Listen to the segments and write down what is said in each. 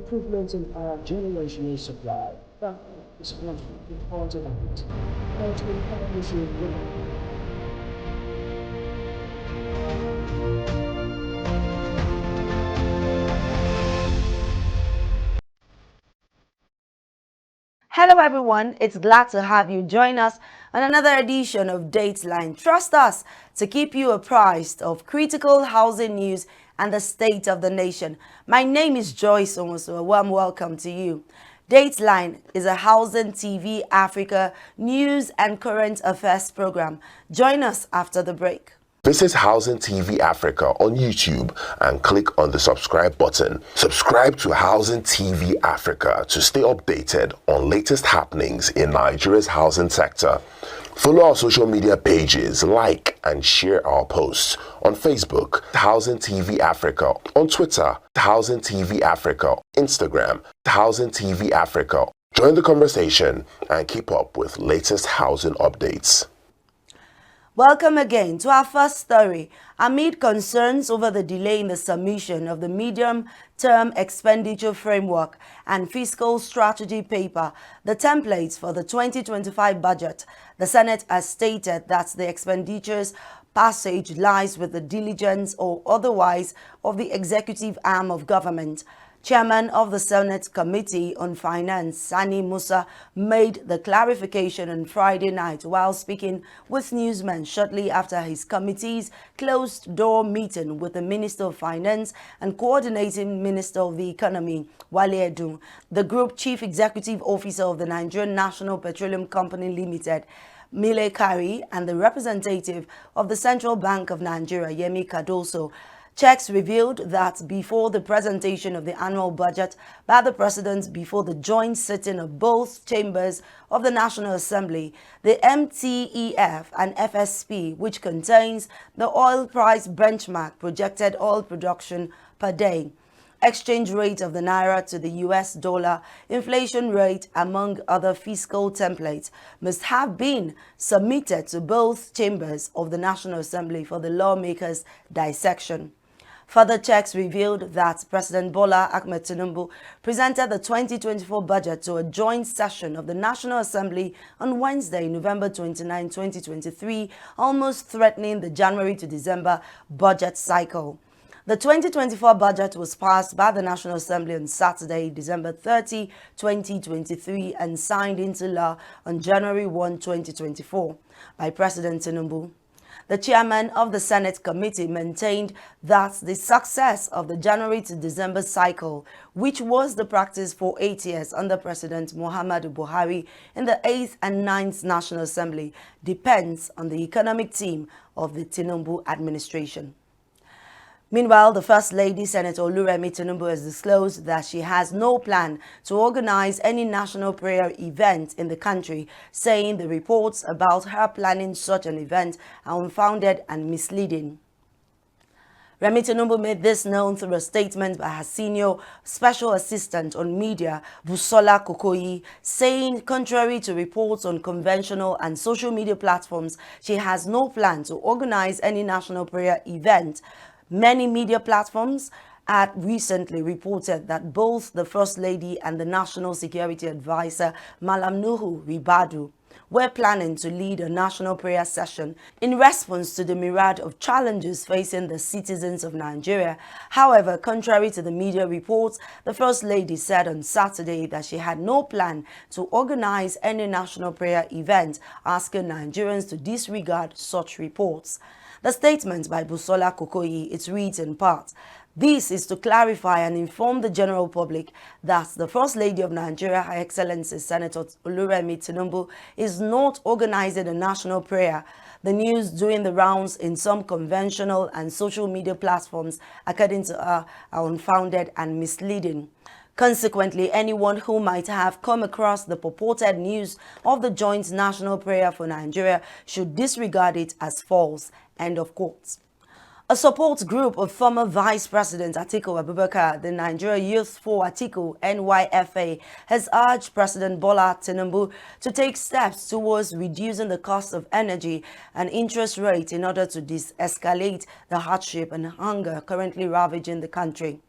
improvement in our generational supply. That is one important element. And to empower women. Hello everyone, it's glad to have you join us on another edition of Dateline. Trust us to keep you apprised of critical housing news and the state of the nation. My name is Joyce Omoso. A warm welcome to you. Dateline is a Housing TV Africa news and current affairs program. Join us after the break. Visit Housing TV Africa on YouTube and click on the subscribe button. Subscribe to Housing TV Africa to stay updated on latest happenings in Nigeria's housing sector. Follow our social media pages, like and share our posts on Facebook, Housing TV Africa, on Twitter, Housing TV Africa, Instagram, Housing TV Africa. Join the conversation and keep up with latest housing updates. Welcome again to our first story. Amid concerns over the delay in the submission of the medium-term expenditure framework and fiscal strategy paper, the templates for the 2025 budget, the Senate has stated that the expenditures passage lies with the diligence or otherwise of the executive arm of government. Chairman of the Senate Committee on Finance, Sani Musa, made the clarification on Friday night while speaking with newsmen shortly after his committee's closed-door meeting with the Minister of Finance and Coordinating Minister of the Economy, Wale Edun, the Group Chief Executive Officer of the Nigerian National Petroleum Company Limited, Mile Kari, and the representative of the Central Bank of Nigeria, Yemi Cardoso. Checks revealed that before the presentation of the annual budget by the President before the joint sitting of both chambers of the National Assembly, the MTEF and FSP, which contains the oil price benchmark, projected oil production per day, exchange rate of the naira to the US dollar, inflation rate, among other fiscal templates, must have been submitted to both chambers of the National Assembly for the lawmakers' dissection. Further checks revealed that President Bola Ahmed Tinubu presented the 2024 budget to a joint session of the National Assembly on Wednesday, November 29, 2023, almost threatening the January to December budget cycle. The 2024 budget was passed by the National Assembly on Saturday, December 30, 2023, and signed into law on January 1, 2024 by President Tinubu. The chairman of the Senate committee maintained that the success of the January to December cycle, which was the practice for 8 years under President Muhammadu Buhari in the 8th and 9th National Assembly, depends on the economic team of the Tinubu administration. Meanwhile, the First Lady, Senator Oluremi Tinubu, has disclosed that she has no plan to organize any national prayer event in the country, saying the reports about her planning such an event are unfounded and misleading. Remi Tinubu made this known through a statement by her senior special assistant on media, Busola Kokoyi, saying contrary to reports on conventional and social media platforms, she has no plan to organize any national prayer event. Many media platforms had recently reported that both the First Lady and the National Security Advisor, Malam Nuhu Ribadu, were planning to lead a national prayer session in response to the myriad of challenges facing the citizens of Nigeria. However, contrary to the media reports, the First Lady said on Saturday that she had no plan to organize any national prayer event, asking Nigerians to disregard such reports. The statement by Busola Kokoyi, it reads in part, "This is to clarify and inform the general public that the First Lady of Nigeria, Her Excellency Senator Oluremi Tinubu, is not organizing a national prayer. The news doing the rounds in some conventional and social media platforms, according to her, are unfounded and misleading. Consequently, anyone who might have come across the purported news of the joint national prayer for Nigeria should disregard it as false." End of quote. A support group of former Vice President Atiku Abubakar, the Nigeria Youth for Atiku (NYFA), has urged President Bola Tinubu to take steps towards reducing the cost of energy and interest rate in order to de-escalate the hardship and hunger currently ravaging the country.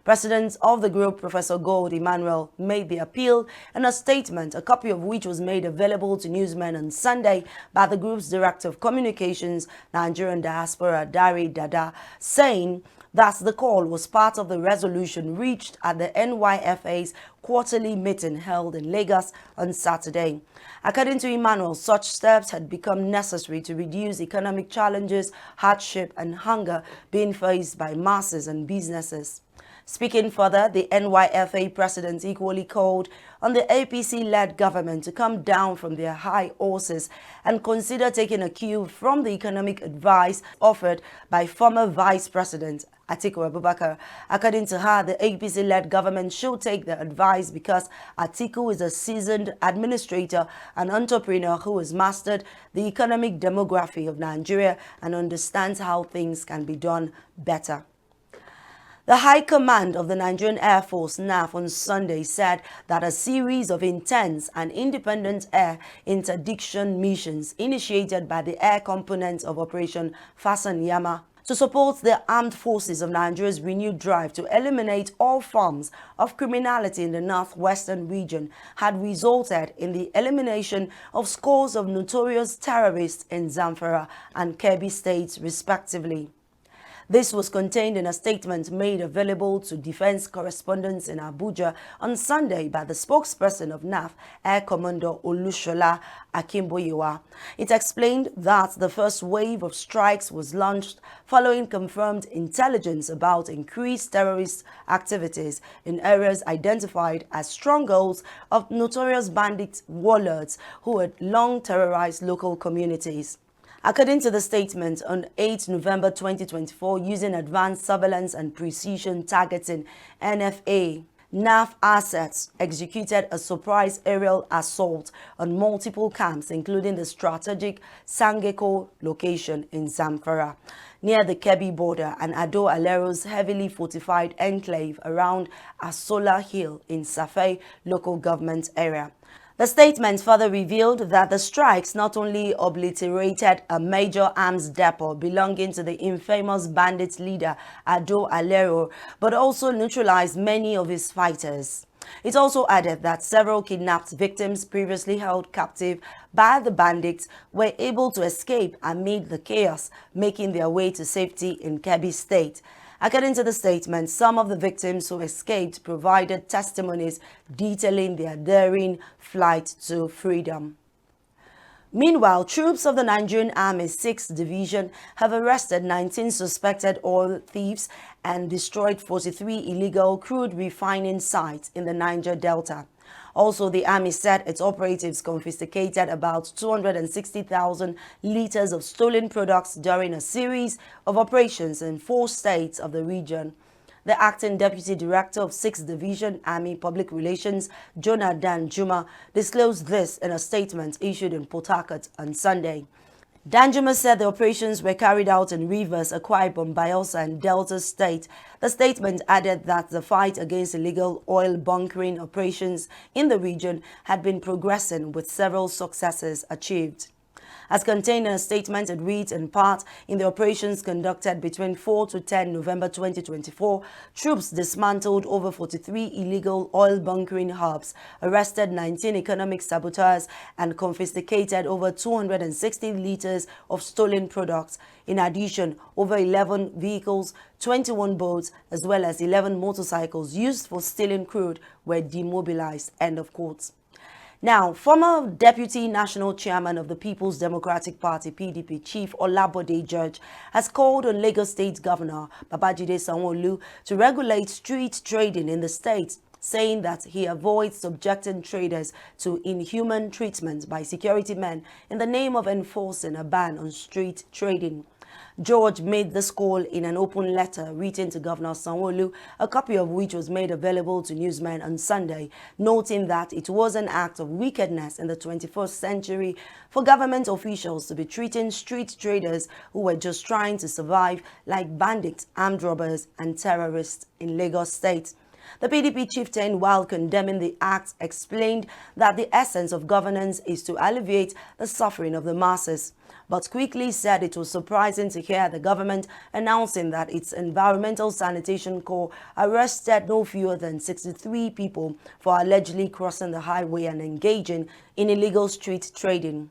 President of the group, Professor Gold Emmanuel, made the appeal in a statement, a copy of which was made available to newsmen on Sunday by the group's Director of Communications, Nigerian Diaspora, Dari Dada, saying that the call was part of the resolution reached at the NYFA's quarterly meeting held in Lagos on Saturday. According to Emmanuel, such steps had become necessary to reduce economic challenges, hardship, and hunger being faced by masses and businesses. Speaking further, the NYFA president equally called on the APC-led government to come down from their high horses and consider taking a cue from the economic advice offered by former Vice President Atiku Abubakar. According to her, the APC-led government should take the advice because Atiku is a seasoned administrator and entrepreneur who has mastered the economic demography of Nigeria and understands how things can be done better. The High Command of the Nigerian Air Force, NAF, on Sunday said that a series of intense and independent air interdiction missions initiated by the air component of Operation Fasan Yama to support the armed forces of Nigeria's renewed drive to eliminate all forms of criminality in the northwestern region had resulted in the elimination of scores of notorious terrorists in Zamfara and Kebbi states, respectively. This was contained in a statement made available to defense correspondents in Abuja on Sunday by the spokesperson of NAF, Air Commodore Olushola Akimboyewa. It explained that the first wave of strikes was launched following confirmed intelligence about increased terrorist activities in areas identified as strongholds of notorious bandit warlords who had long terrorized local communities. According to the statement, on 8 November 2024, using advanced surveillance and precision targeting (NFA), NAF assets executed a surprise aerial assault on multiple camps, including the strategic Sangeko location in Zamfara, near the Kebbi border, and Ado Alero's heavily fortified enclave around Asola Hill in Safe local government area. The statement further revealed that the strikes not only obliterated a major arms depot belonging to the infamous bandit leader Ado Alero, but also neutralized many of his fighters. It also added that several kidnapped victims previously held captive by the bandits were able to escape amid the chaos, making their way to safety in Kebbi State. According to the statement, some of the victims who escaped provided testimonies detailing their daring flight to freedom. Meanwhile, troops of the Nigerian Army 6th Division have arrested 19 suspected oil thieves and destroyed 43 illegal crude refining sites in the Niger Delta. Also, the Army said its operatives confiscated about 260,000 liters of stolen products during a series of operations in 4 states of the region. The acting Deputy Director of 6th Division Army Public Relations, Jonathan Juma, disclosed this in a statement issued in Port Harcourt on Sunday. Danjuma said the operations were carried out in Rivers, Akwa Ibom, Bayelsa, and Delta State. The statement added that the fight against illegal oil bunkering operations in the region had been progressing with several successes achieved. As contained in a statement, it reads in part, in the operations conducted between 4 to 10 November 2024, troops dismantled over 43 illegal oil bunkering hubs, arrested 19 economic saboteurs, and confiscated over 260 liters of stolen products. In addition, over 11 vehicles, 21 boats, as well as 11 motorcycles used for stealing crude were demobilized. End of quote. Now, former Deputy National Chairman of the People's Democratic Party, PDP, Chief Olabode George, has called on Lagos State Governor Babajide Sanwo-Olu to regulate street trading in the state, saying that he avoids subjecting traders to inhuman treatment by security men in the name of enforcing a ban on street trading. George made this call in an open letter written to Governor Sanwo-Olu, a copy of which was made available to newsmen on Sunday, noting that it was an act of wickedness in the 21st century for government officials to be treating street traders who were just trying to survive like bandits, armed robbers, and terrorists in Lagos State. The PDP chieftain, while condemning the act, explained that the essence of governance is to alleviate the suffering of the masses, but quickly said it was surprising to hear the government announcing that its Environmental Sanitation Corps arrested no fewer than 63 people for allegedly crossing the highway and engaging in illegal street trading.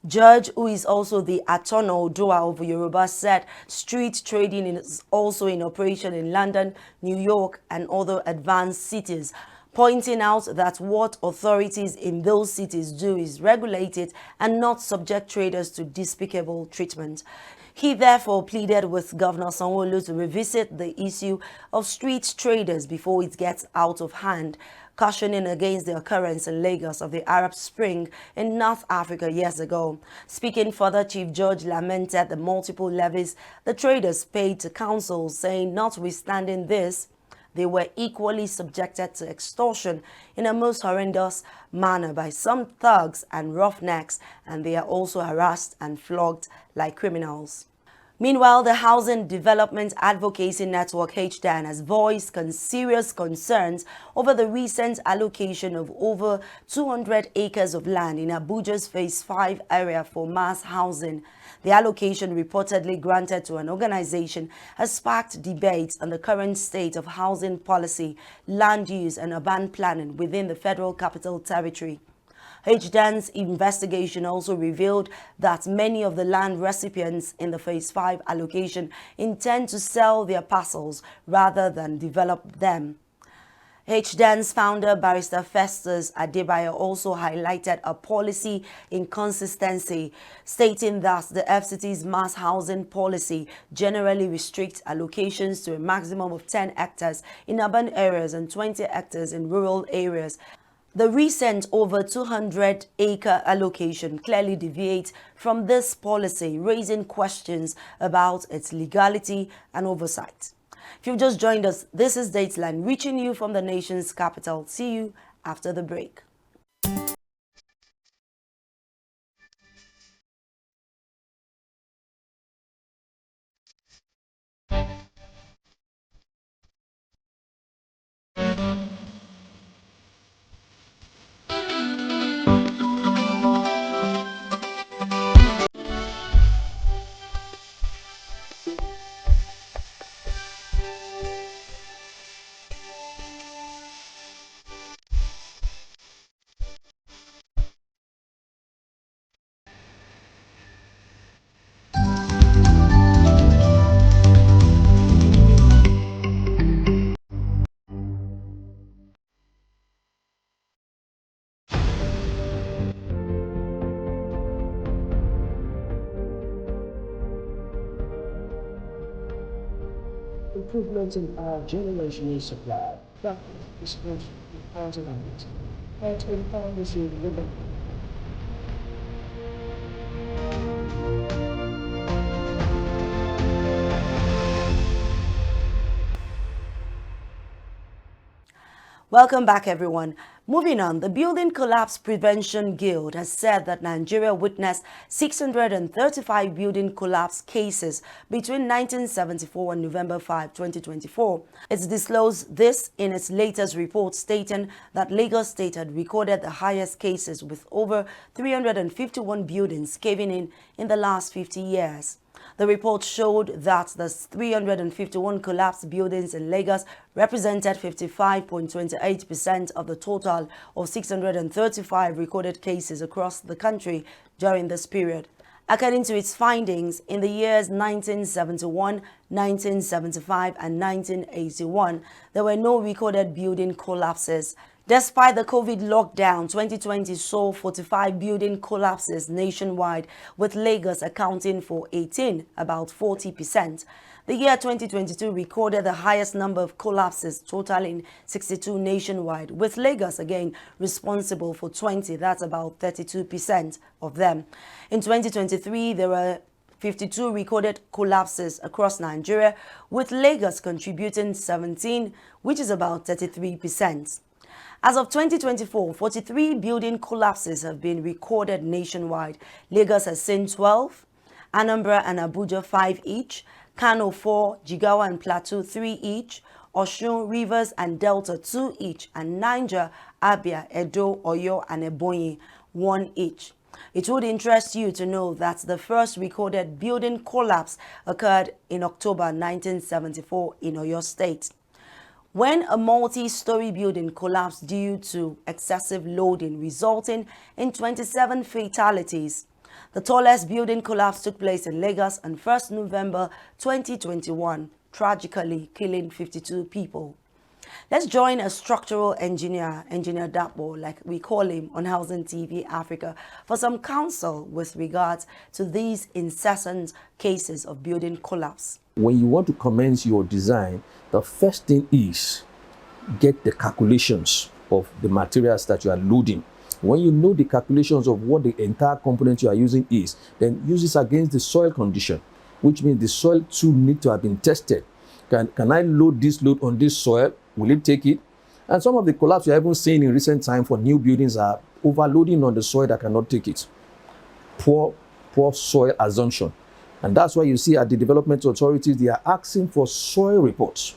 Judge, who is also the Attorney Oduwa of Yoruba, said street trading is also in operation in London, New York, and other advanced cities, pointing out that what authorities in those cities do is regulate it and not subject traders to despicable treatment. He therefore pleaded with Governor Sanwo-Olu to revisit the issue of street traders before it gets out of hand, cautioning against the occurrence in Lagos of the Arab Spring in North Africa years ago. Speaking further, Chief Judge lamented the multiple levies the traders paid to council, saying notwithstanding this, they were equally subjected to extortion in a most horrendous manner by some thugs and roughnecks, and they are also harassed and flogged like criminals. Meanwhile, the Housing Development Advocacy Network HDAN has voiced serious concerns over the recent allocation of over 200 acres of land in Abuja's Phase 5 area for mass housing. The allocation, reportedly granted to an organization, has sparked debates on the current state of housing policy, land use and urban planning within the Federal Capital Territory. HDAN's investigation also revealed that many of the land recipients in the Phase 5 allocation intend to sell their parcels rather than develop them. HDAN's founder, Barrister Festus Adebayo, also highlighted a policy inconsistency, stating that the FCT's mass housing policy generally restricts allocations to a maximum of 10 hectares in urban areas and 20 hectares in rural areas. The recent over 200-acre allocation clearly deviates from this policy, raising questions about its legality and oversight. If you've just joined us, this is Dateline, reaching you from the nation's capital. See you after the break. Improvements in power generation and supply. That is supposed to be part of it. Part of power is in living. Welcome back, everyone. Moving on, the Building Collapse Prevention Guild has said that Nigeria witnessed 635 building collapse cases between 1974 and November 5, 2024. It's disclosed this in its latest report, stating that Lagos State had recorded the highest cases with over 351 buildings caving in the last 50 years. The report showed that the 351 collapsed buildings in Lagos represented 55.28% of the total of 635 recorded cases across the country during this period. According to its findings, in the years 1971, 1975, and 1981, there were no recorded building collapses. Despite the COVID lockdown, 2020 saw 45 building collapses nationwide, with Lagos accounting for 18, about 40%. The year 2022 recorded the highest number of collapses, totaling 62 nationwide, with Lagos again responsible for 20, that's about 32% of them. In 2023, there were 52 recorded collapses across Nigeria, with Lagos contributing 17, which is about 33%. As of 2024, 43 building collapses have been recorded nationwide. Lagos has seen 12, Anambra and Abuja 5 each, Kano 4, Jigawa and Plateau 3 each, Osun, Rivers, and Delta 2 each, and Niger, Abia, Edo, Oyo, and Ebonyi 1 each. It would interest you to know that the first recorded building collapse occurred in October 1974 in Oyo State, when a multi-story building collapsed due to excessive loading, resulting in 27 fatalities. The tallest building collapse took place in Lagos on 1st November 2021, tragically killing 52 people. Let's join a structural engineer, Engineer Dapo, like we call him on Housing TV Africa, for some counsel with regards to these incessant cases of building collapse. When you want to commence your design, the first thing is get the calculations of the materials that you are loading. When you know the calculations of what the entire component you are using is, then use this against the soil condition, which means the soil too need to have been tested. Can I load this load on this soil? Will it take it? And some of the collapse you are even seeing in recent time for new buildings are overloading on the soil that cannot take it. Poor soil assumption. And that's why you see at the development authorities, they are asking for soil reports.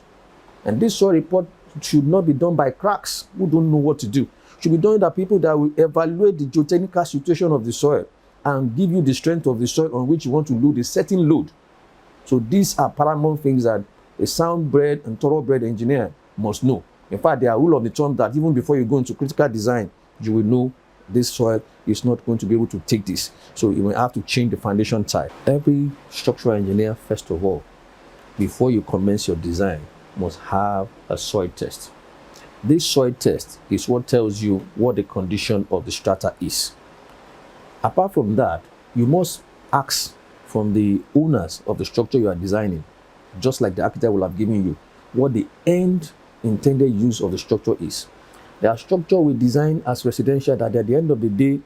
And this soil report should not be done by cracks who don't know what to do. It should be done by people that will evaluate the geotechnical situation of the soil and give you the strength of the soil on which you want to load a certain load. So these are paramount things that a sound-bred and thoroughbred engineer must know. In fact, there are rule of the thumb that even before you go into critical design, you will know this soil is not going to be able to take this. So you will have to change the foundation type. Every structural engineer, first of all, before you commence your design, must have a soil test. This soil test is what tells you what the condition of the strata is. Apart from that, you must ask from the owners of the structure you are designing, just like the architect will have given you, what the end intended use of the structure is. There are structure we design as residential that at the end of the day,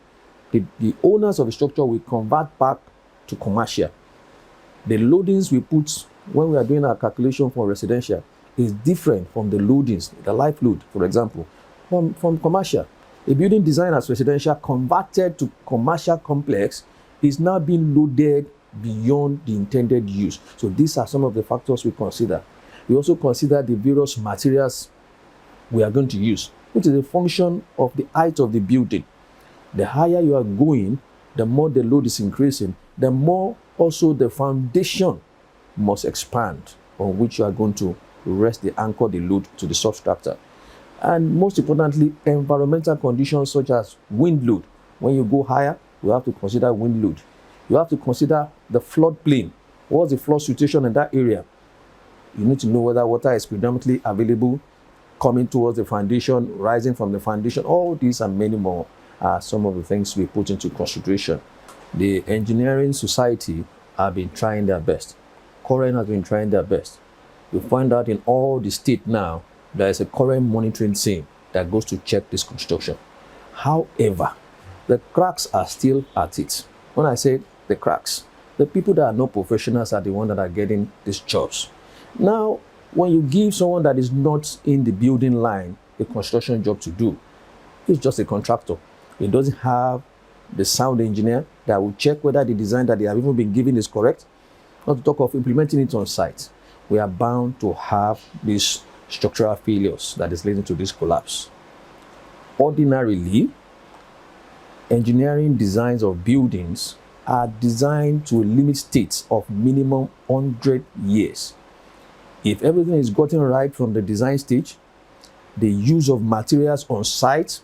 the owners of the structure will convert back to commercial. The loadings we put when we are doing our calculation for residential is different from the loadings, the life load, for example, from commercial. A building designed as residential converted to commercial complex is now being loaded beyond the intended use. So these are some of the factors we consider. We also consider the various materials we are going to use, which is a function of the height of the building. The higher you are going, the more the load is increasing, the more also the foundation must expand on which you are going to rest the anchor, the load to the substructure. And most importantly, environmental conditions such as wind load. When you go higher, you have to consider wind load. You have to consider the flood plain. What's the flood situation in that area? You need to know whether water is predominantly available, coming towards the foundation, rising from the foundation. All these and many more are some of the things we put into consideration. The engineering society have been trying their best. Current has been trying their best. You find out in all the state now, there is a current monitoring team that goes to check this construction. However, the cracks are still at it. When I say the cracks, the people that are not professionals are the ones that are getting these jobs. Now, when you give someone that is not in the building line a construction job to do, he's just a contractor. He doesn't have the sound engineer that will check whether the design that they have even been given is correct. Not to talk of implementing it on site. We are bound to have these structural failures that is leading to this collapse. Ordinarily, engineering designs of buildings are designed to a limit state of minimum 100 years. If everything is gotten right from the design stage, the use of materials on site,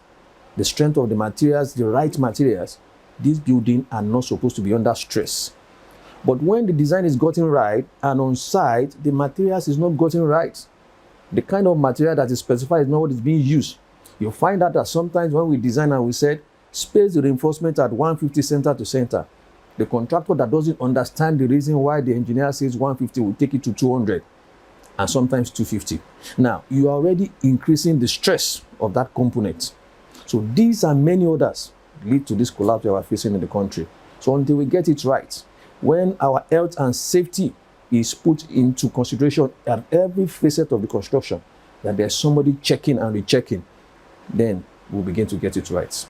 the strength of the materials, the right materials, these buildings are not supposed to be under stress. But when the design is gotten right and on site, the materials is not gotten right, the kind of material that is specified is not what is being used. You'll find out that sometimes when we design and we said, space the reinforcement at 150 center to center, the contractor that doesn't understand the reason why the engineer says 150 will take it to 200 and sometimes 250. Now, you are already increasing the stress of that component. So these and many others lead to this collapse we are facing in the country. So until we get it right, when our health and safety is put into consideration at every facet of the construction, that there's somebody checking and rechecking, then we'll begin to get it right.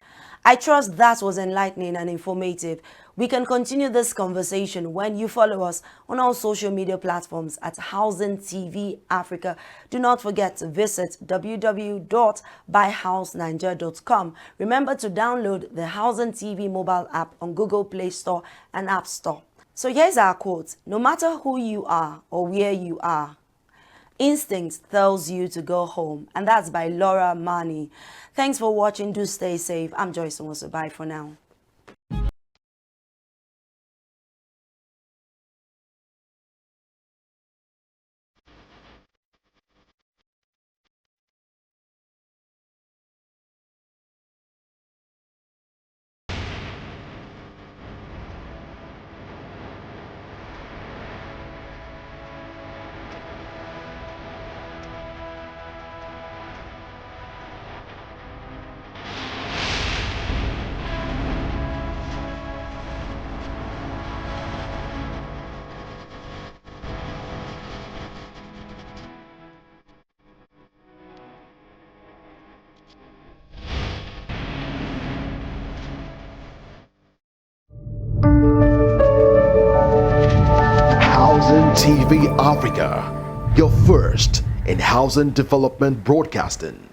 I trust that was enlightening and informative. We can continue this conversation when you follow us on all social media platforms at Housing TV Africa. Do not forget to visit www.buyhouseniger.com. Remember to download the Housing TV mobile app on Google Play Store and App Store. So here's our quote: no matter who you are or where you are, instinct tells you to go home. And that's by Laura Mani. Thanks for watching. Do stay safe. I'm Joyce Nwosu. Bye for now. Housing TV Africa, your first in housing development broadcasting.